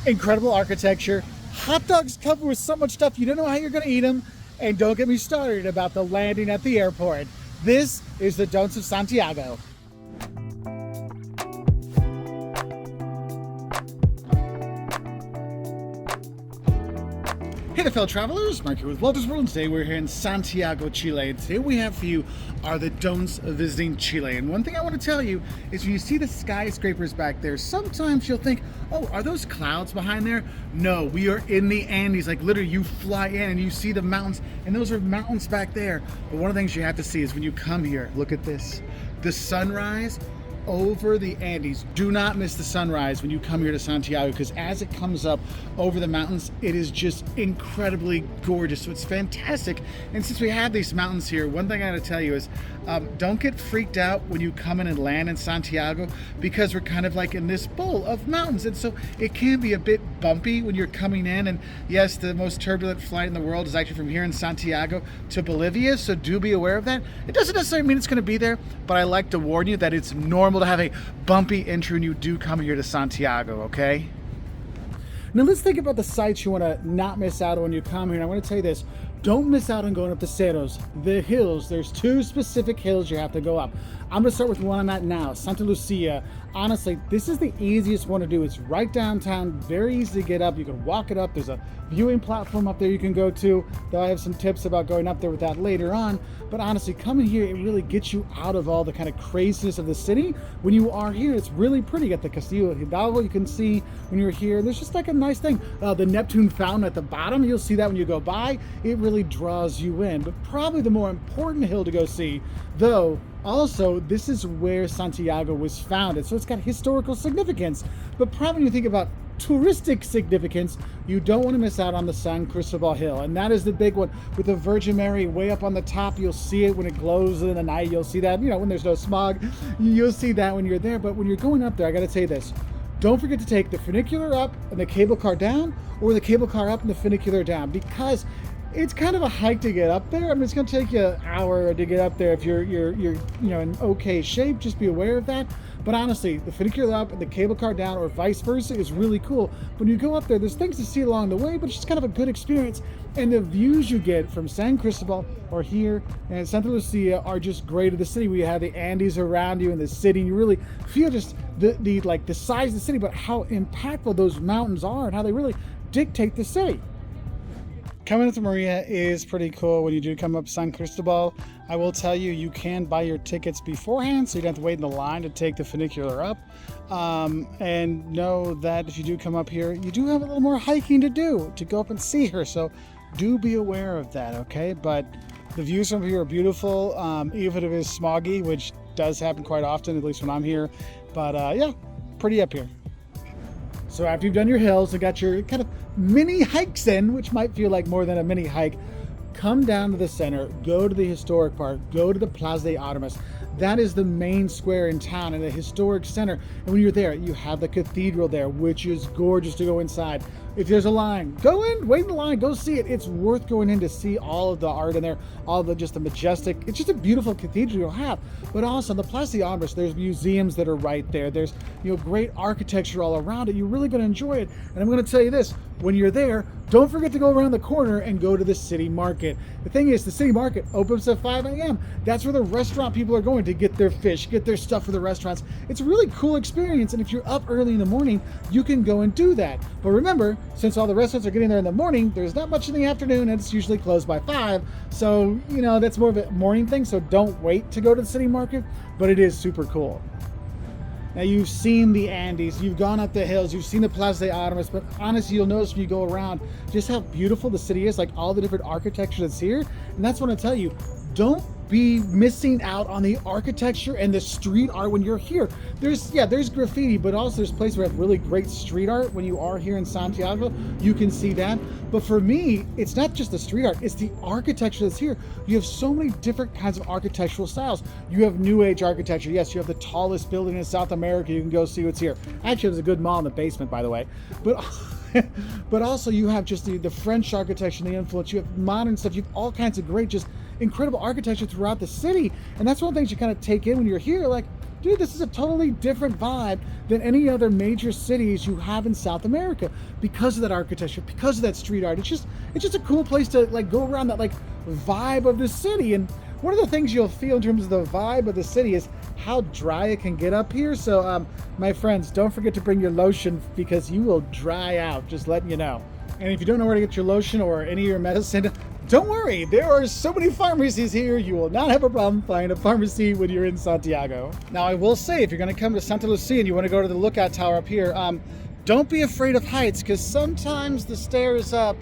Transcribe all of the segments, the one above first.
incredible architecture, hot dogs covered with so much stuff you don't know how you're gonna eat them, and don't get me started about the landing at the airport. This is the don'ts of Santiago. Hey there, fellow travelers, Mark here with Wolters World, and today we're here in Santiago, Chile. And today we have for you are the don'ts of visiting Chile. And one thing I want to tell you is when you see the skyscrapers back there, sometimes you'll think, oh, are those clouds behind there? No, we are in the Andes. Like literally you fly in and you see the mountains, and those are mountains back there. But one of the things you have to see is when you come here, look at this. The sunrise over the Andes. Do not miss the sunrise when you come here to Santiago, because as it comes up over the mountains, it is just incredibly gorgeous. So it's fantastic. And since we have these mountains here, one thing I gotta tell you is don't get freaked out when you come in and land in Santiago, because we're kind of like in this bowl of mountains, and so it can be a bit bumpy when you're coming in. And yes, the most turbulent flight in the world is actually from here in Santiago to Bolivia, so do be aware of that. It doesn't necessarily mean it's going to be there, but I like to warn you that it's normal to have a bumpy entry when you do come here to Santiago, okay? Now let's think about the sites you want to not miss out on when you come here. And I want to tell you this, don't miss out on going up the cerros, the hills. There's two specific hills you have to go up. I'm going to start with one I'm at now, Santa Lucia. Honestly, this is the easiest one to do. It's right downtown, very easy to get up. You can walk it up. There's a viewing platform up there you can go to, though I have some tips about going up there with that later on. But honestly, coming here, it really gets you out of all the kind of craziness of the city. When you are here, it's really pretty. You got the Castillo Hidalgo you can see when you're here. There's just like a nice thing. The Neptune fountain at the bottom, you'll see that when you go by. It really draws you in. But probably the more important hill to go see, though, also, this is where Santiago was founded, so it's got historical significance. But probably when you think about touristic significance, you don't want to miss out on the San Cristobal Hill, and that is the big one with the Virgin Mary way up on the top. You'll see it when it glows in the night. You'll see that, you know, when there's no smog. You'll see that when you're there. But when you're going up there, I got to tell you this. Don't forget to take the funicular up and the cable car down, or the cable car up and the funicular down, because it's kind of a hike to get up there. I mean, it's going to take you an hour to get up there if you're you know, in okay shape. Just be aware of that. But honestly, the funicular up and the cable car down, or vice versa, is really cool. When you go up there, there's things to see along the way, but it's just kind of a good experience. And the views you get from San Cristobal or here and Santa Lucia are just great of the city. We have the Andes around you in the city, and you really feel just the size of the city, but how impactful those mountains are and how they really dictate the city. Coming up to Maria is pretty cool when you do come up San Cristobal. I will tell you, you can buy your tickets beforehand, so you don't have to wait in the line to take the funicular up. And know that if you do come up here, you do have a little more hiking to do to go up and see her. So do be aware of that, okay? But the views from here are beautiful, even if it is smoggy, which does happen quite often, at least when I'm here. But yeah, pretty up here. So after you've done your hills and got your kind of mini hikes in, which might feel like more than a mini hike, come down to the center, go to the historic park, go to the Plaza de Armas. That is the main square in town and a historic center. And when you're there, you have the cathedral there, which is gorgeous to go inside. If there's a line, go in, wait in the line, go see it. It's worth going in to see all of the art in there, all the just the majestic, it's just a beautiful cathedral you'll have. But also on the Plaza de Armas, there's museums that are right there. There's, you know, great architecture all around it. You're really going to enjoy it. And I'm going to tell you this, when you're there, don't forget to go around the corner and go to the city market. The thing is, the city market opens at 5 a.m. That's where the restaurant people are going to get their fish, get their stuff for the restaurants. It's a really cool experience, and if you're up early in the morning, you can go and do that. But remember, since all the restaurants are getting there in the morning, there's not much in the afternoon, and it's usually closed by 5. So, you know, that's more of a morning thing, so don't wait to go to the city market, but it is super cool. Now, you've seen the Andes, you've gone up the hills, you've seen the Plaza de Armas, but honestly, you'll notice when you go around just how beautiful the city is, like all the different architecture that's here. And that's what I tell you, don't be missing out on the architecture and the street art when you're here. There's graffiti, but also there's places where have really great street art. When you are here in Santiago, you can see that. But for me, it's not just the street art, it's the architecture that's here. You have so many different kinds of architectural styles. You have New Age architecture. Yes, you have the tallest building in South America. You can go see what's here. Actually, there's a good mall in the basement, by the way. But also you have just the French architecture and the influence. You have modern stuff. You have all kinds of great, just incredible architecture throughout the city. And that's one of the things you kind of take in when you're here. Like, dude, this is a totally different vibe than any other major cities you have in South America because of that architecture, because of that street art. It's just a cool place to like go around that like vibe of the city. And one of the things you'll feel in terms of the vibe of the city is how dry it can get up here. So my friends, don't forget to bring your lotion because you will dry out, just letting you know. And if you don't know where to get your lotion or any of your medicine, don't worry, there are so many pharmacies here, you will not have a problem finding a pharmacy when you're in Santiago. Now I will say, if you're gonna come to Santa Lucia and you wanna go to the lookout tower up here, don't be afraid of heights, because sometimes the stairs up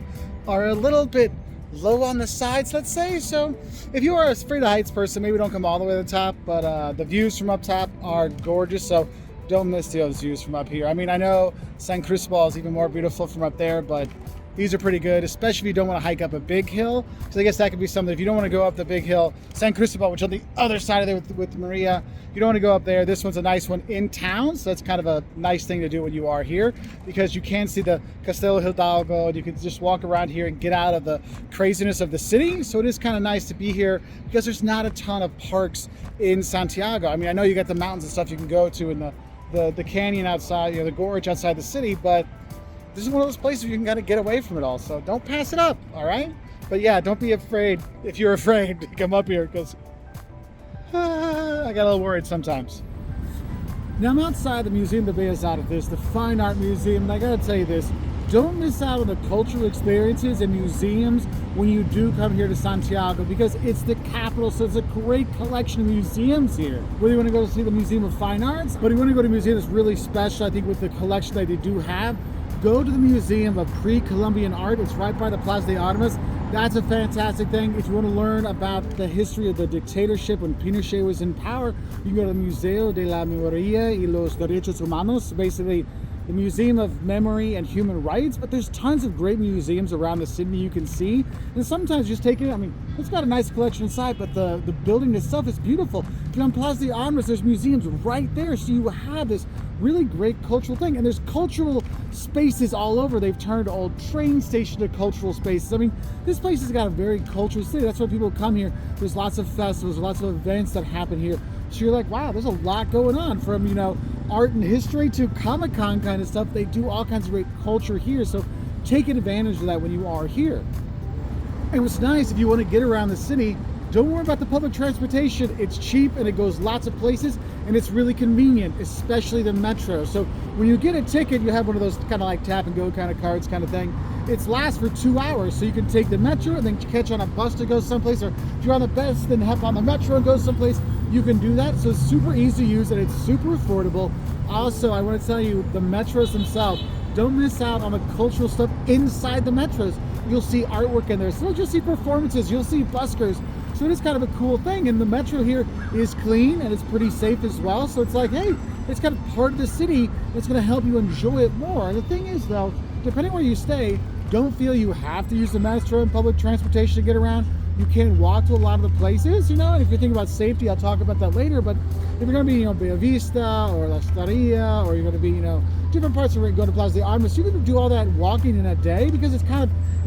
are a little bit low on the sides, let's say. So if you are a afraid of heights person, maybe don't come all the way to the top, but the views from up top are gorgeous, so don't miss those views from up here. I mean, I know San Cristobal is even more beautiful from up there, but these are pretty good, especially if you don't want to hike up a big hill. So I guess that could be something. If you don't want to go up the big hill, San Cristobal, which is on the other side of there with Maria, you don't want to go up there. This one's a nice one in town, so that's kind of a nice thing to do when you are here, because you can see the Castelo Hidalgo, and you can just walk around here and get out of the craziness of the city. So it is kind of nice to be here because there's not a ton of parks in Santiago. I mean, I know you got the mountains and stuff you can go to, and the canyon outside, you know, the gorge outside the city, but this is one of those places you can kind of get away from it all, so don't pass it up, all right? But yeah, don't be afraid, if you're afraid, to come up here, because I get a little worried sometimes. Now I'm outside the Museum de Bellas Artes, the Fine Art Museum, and I gotta tell you this, don't miss out on the cultural experiences and museums when you do come here to Santiago, because it's the capital, so it's a great collection of museums here. Whether you want to go to see the Museum of Fine Arts, but you want to go to a museum that's really special, I think, with the collection that they do have, go to the Museum of Pre-Columbian Art. It's right by the Plaza de Armas. That's a fantastic thing. If you want to learn about the history of the dictatorship when Pinochet was in power, you can go to the Museo de la Memoria y los Derechos Humanos, basically the Museum of Memory and Human Rights. But there's tons of great museums around the city you can see. And sometimes just take it, I mean, it's got a nice collection inside, but the building itself is beautiful. If you're on Plaza de Armas, there's museums right there. So you have this really great cultural thing. And there's cultural spaces all over. They've turned old train station to cultural spaces. I mean, this place has got a very cultural city. That's why people come here. There's lots of festivals, lots of events that happen here. So you're like, wow, there's a lot going on, from, you know, art and history to Comic-Con kind of stuff. They do all kinds of great culture here. So take advantage of that when you are here. And what's nice, if you want to get around the city, don't worry about the public transportation. It's cheap and it goes lots of places, and it's really convenient, especially the metro. So when you get a ticket, you have one of those kind of like tap and go kind of cards kind of thing. It lasts for 2 hours, so you can take the metro and then catch on a bus to go someplace, or if you're on the bus, then hop on the metro and go someplace. You can do that. So it's super easy to use and it's super affordable. Also, I want to tell you, the metros themselves, don't miss out on the cultural stuff inside the metros. You'll see artwork in there. So you'll see performances, you'll see buskers. So it is kind of a cool thing. And the metro here is clean and it's pretty safe as well. So it's like, hey, it's kind of part of the city. It's going to help you enjoy it more. And the thing is, though, depending where you stay, don't feel you have to use the metro and public transportation to get around. You can walk to a lot of the places, you know, and if you think about safety, I'll talk about that later. But if you're going to be, you know, Bella Vista or La Estaria, or you're going to be, you know, different parts of where you go to Plaza de Armas, you can do all that walking in a day, because it's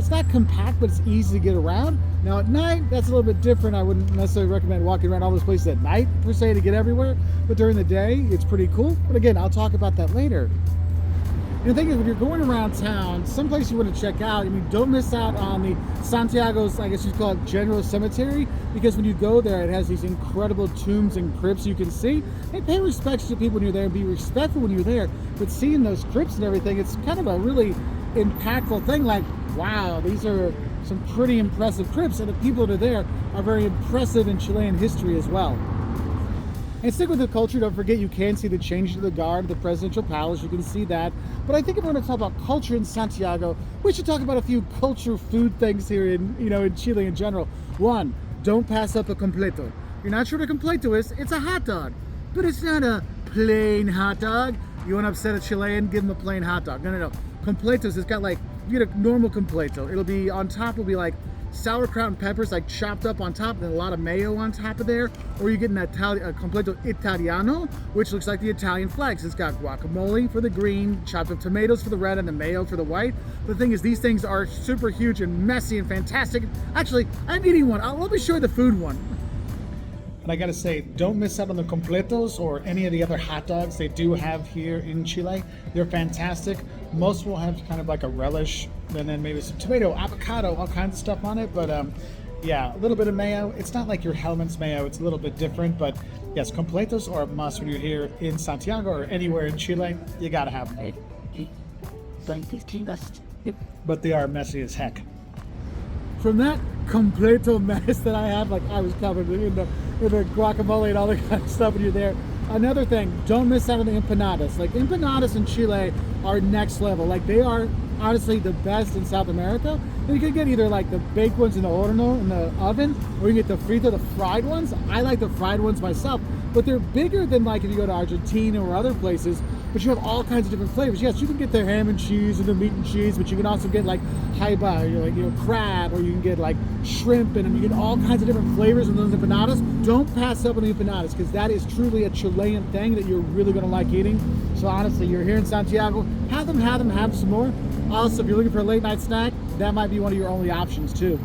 not compact, but it's easy to get around. Now at night, that's a little bit different. I wouldn't necessarily recommend walking around all those places at night, per se, to get everywhere. But during the day, it's pretty cool. But again, I'll talk about that later. And the thing is, when you're going around town, some place you want to check out, I mean, don't miss out on the Santiago's, I guess you'd call it, General Cemetery, because when you go there, it has these incredible tombs and crypts you can see. And pay respects to people when you're there and be respectful when you're there. But seeing those crypts and everything, it's kind of a really impactful thing. Like, wow, these are some pretty impressive crypts, and the people that are there are very impressive in Chilean history as well. And stick with the culture, don't forget you can see the change to the guard, the presidential palace, you can see that. But I think if we're going to talk about culture in Santiago, we should talk about a few culture food things here in, you know, in Chile in general. One, don't pass up a completo. You're not sure what a completo is? It's a hot dog, but it's not a plain hot dog. You want to upset a Chilean, give them a plain hot dog. No. Completos, it's got like, you get a normal completo. It'll be, on top will be like sauerkraut and peppers, like chopped up on top, and then a lot of mayo on top of there. Or you get a completo italiano, which looks like the Italian flags. It's got guacamole for the green, chopped up tomatoes for the red, and the mayo for the white. The thing is, these things are super huge and messy and fantastic. Actually, I'm eating one. Let me show you the food one. And I gotta say, don't miss out on the completos or any of the other hot dogs they do have here in Chile. They're fantastic. Most will have kind of like a relish, and then maybe some tomato, avocado, all kinds of stuff on it. But yeah, a little bit of mayo. It's not like your Hellmann's mayo. It's a little bit different. But yes, completos are a must when you're here in Santiago or anywhere in Chile. You gotta have them. But they are messy as heck. From that completo mess that I had, like I was covered in the guacamole and all that kind of stuff when you're there. Another thing, don't miss out on the empanadas. Like empanadas in Chile are next level. Like they are honestly the best in South America. And you can get either like the baked ones in the horno, in the oven, or you can get the frito, the fried ones. I like the fried ones myself, but they're bigger than like if you go to Argentina or other places, but you have all kinds of different flavors. Yes, you can get the ham and cheese and the meat and cheese, but you can also get like jaiba, crab, or you can get like shrimp, and you get all kinds of different flavors in those empanadas. Don't pass up on the empanadas, because that is truly a Chilean thing that you're really gonna like eating. So honestly, you're here in Santiago, have some more. Also, if you're looking for a late night snack, that might be one of your only options too.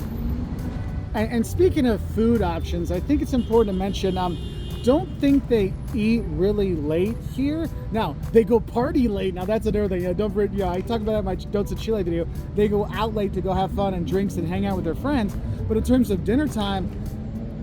And speaking of food options, I think it's important to mention, don't think they eat really late here. Now, they go party late. Now, that's another thing. Don't forget, I talked about that in my Don'ts of Chile video. They go out late to go have fun and drinks and hang out with their friends. But in terms of dinner time,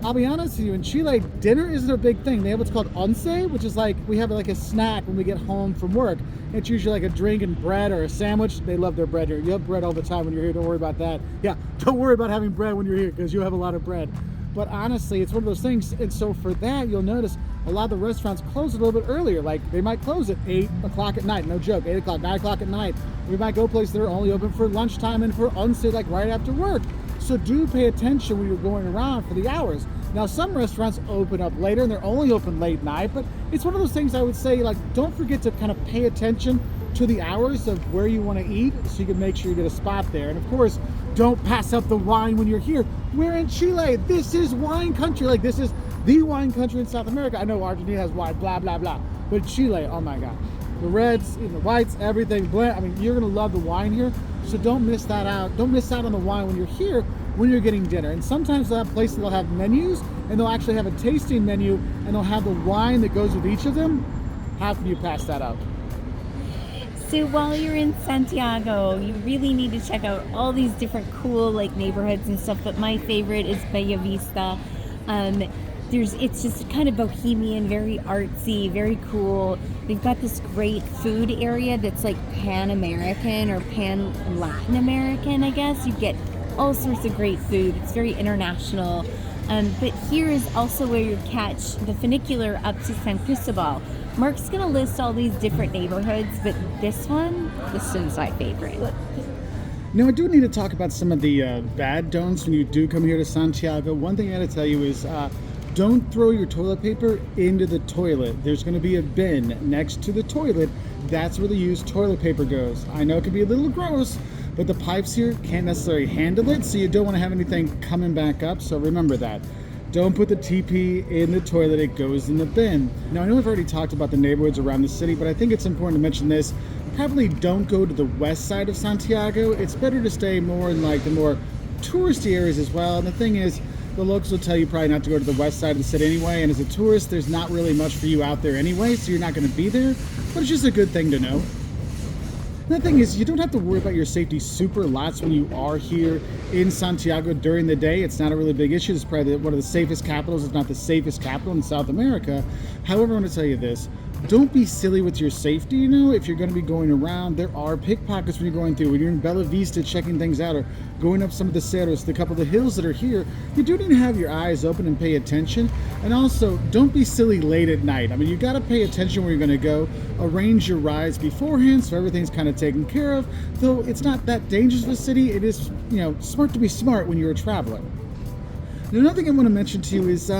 I'll be honest with you, in Chile, dinner isn't a big thing. They have what's called once, which is like, we have like a snack when we get home from work. It's usually like a drink and bread or a sandwich. They love their bread here. You have bread all the time when you're here. Don't worry about that. Yeah, don't worry about having bread when you're here, because you have a lot of bread. But honestly, it's one of those things. And so for that, you'll notice a lot of the restaurants close a little bit earlier. Like they might close at 8 o'clock at night. No joke, 8 o'clock, 9 o'clock at night. We might go places that are only open for lunchtime and for once, like right after work. So do pay attention when you're going around for the hours. Now, some restaurants open up later and they're only open late night, but it's one of those things I would say, like, don't forget to kind of pay attention to the hours of where you want to eat, so you can make sure you get a spot there. And of course, don't pass up the wine when you're here. We're in Chile. This is wine country. Like, this is the wine country in South America. I know Argentina has wine, blah, blah, blah. But Chile, oh my God. The reds, the whites, everything blend. I mean, you're going to love the wine here. So don't miss that out. Don't miss out on the wine when you're here, when you're getting dinner. And sometimes they'll have places that'll have menus, and they'll actually have a tasting menu, and they'll have the wine that goes with each of them. How can you pass that out? So while you're in Santiago, you really need to check out all these different cool like neighborhoods and stuff, but my favorite is Bella Vista. It's just kind of bohemian, very artsy, very cool. They've got this great food area that's like Pan-American or Pan-Latin American, I guess. You get all sorts of great food. It's very international. But here is also where you catch the funicular up to San Cristobal. Mark's going to list all these different neighborhoods, but this one's my favorite. Now, I do need to talk about some of the bad don'ts when you do come here to Santiago. One thing I got to tell you is don't throw your toilet paper into the toilet. There's going to be a bin next to the toilet. That's where the used toilet paper goes. I know it can be a little gross, but the pipes here can't necessarily handle it, so you don't want to have anything coming back up, so remember that. Don't put the TP in the toilet, it goes in the bin. Now, I know I've already talked about the neighborhoods around the city, but I think it's important to mention this. Probably don't go to the west side of Santiago. It's better to stay more in like the more touristy areas as well. And the thing is, the locals will tell you probably not to go to the west side of the city anyway, and as a tourist, there's not really much for you out there anyway, so you're not going to be there, but it's just a good thing to know. The thing is, you don't have to worry about your safety super lots when you are here in Santiago during the day. It's not a really big issue. It's probably one of the safest capitals, if not the safest capital in South America. However, I want to tell you this. Don't be silly with your safety, if you're going to be going around. There are pickpockets when you're going through. When you're in Bella Vista checking things out or going up some of the cerros, the couple of the hills that are here, you do need to have your eyes open and pay attention. And also, don't be silly late at night. I mean, you got to pay attention where you're going to go. Arrange your rides beforehand so everything's kind of taken care of. Though it's not that dangerous of a city, it is, smart to be smart when you're a traveler. Another thing I want to mention to you is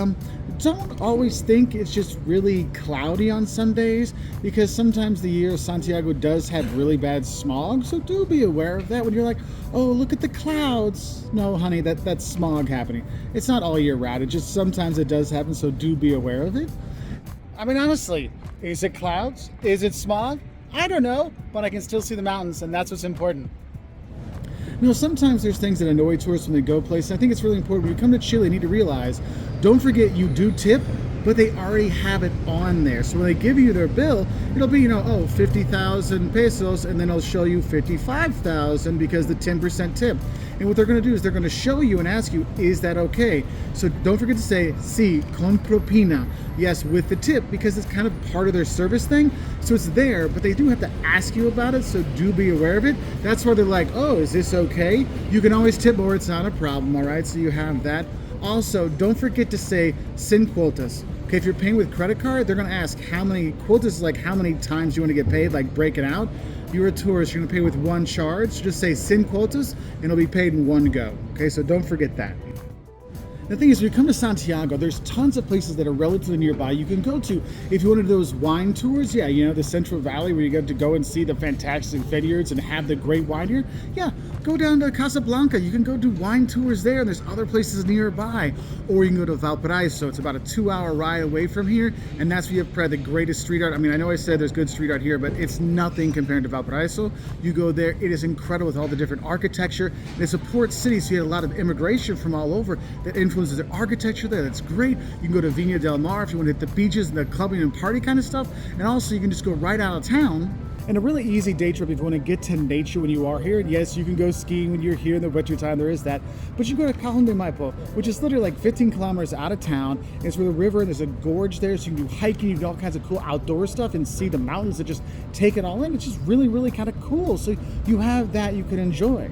don't always think it's just really cloudy on some days, because sometimes the year Santiago does have really bad smog, so do be aware of that when you're like, oh, look at the clouds. No, honey, that's smog happening. It's not all year round, it just sometimes it does happen, so do be aware of it. I mean, honestly, is it clouds? Is it smog? I don't know, but I can still see the mountains, and that's what's important. You know, sometimes there's things that annoy tourists when they go places. I think it's really important when you come to Chile, you need to realize, don't forget you do tip, but they already have it on there. So when they give you their bill, it'll be, you know, oh, 50,000 pesos, and then it'll show you 55,000 because the 10% tip. And what they're gonna do is they're gonna show you and ask you, is that okay? So don't forget to say, sí, con propina. Yes, with the tip, because it's kind of part of their service thing. So it's there, but they do have to ask you about it, so do be aware of it. That's why they're like, oh, is this okay? You can always tip more, it's not a problem, all right? So you have that. Also, don't forget to say sin quotas. Okay, if you're paying with credit card, they're gonna ask how many quotas, like how many times you wanna get paid, like break it out. You're a tourist, you're gonna pay with one charge, just say sin quotas, and it'll be paid in one go. Okay, so don't forget that. The thing is, when you come to Santiago, there's tons of places that are relatively nearby you can go to. If you wanted those wine tours, yeah, you know, the Central Valley where you get to go and see the fantastic vineyards and have the great wine here, yeah, go down to Casablanca. You can go do wine tours there, and there's other places nearby. Or you can go to Valparaiso. It's about a 2-hour ride away from here, and that's where you have probably the greatest street art. I mean, I know I said there's good street art here, but it's nothing compared to Valparaiso. You go there, it is incredible with all the different architecture. And it's a port city, so you had a lot of immigration from all over that influences the architecture there. That's great. You can go to Viña del Mar if you want to hit the beaches and the clubbing and party kind of stuff. And also you can just go right out of town. And a really easy day trip if you want to get to nature when you are here. Yes, you can go skiing when you're here in the winter time, there is that. But you go to Cajon de Maipo, which is literally like 15 kilometers out of town. It's where the river, and there's a gorge there, so you can do hiking, you can do all kinds of cool outdoor stuff and see the mountains that just take it all in. It's just really, really kind of cool. So you have that you can enjoy.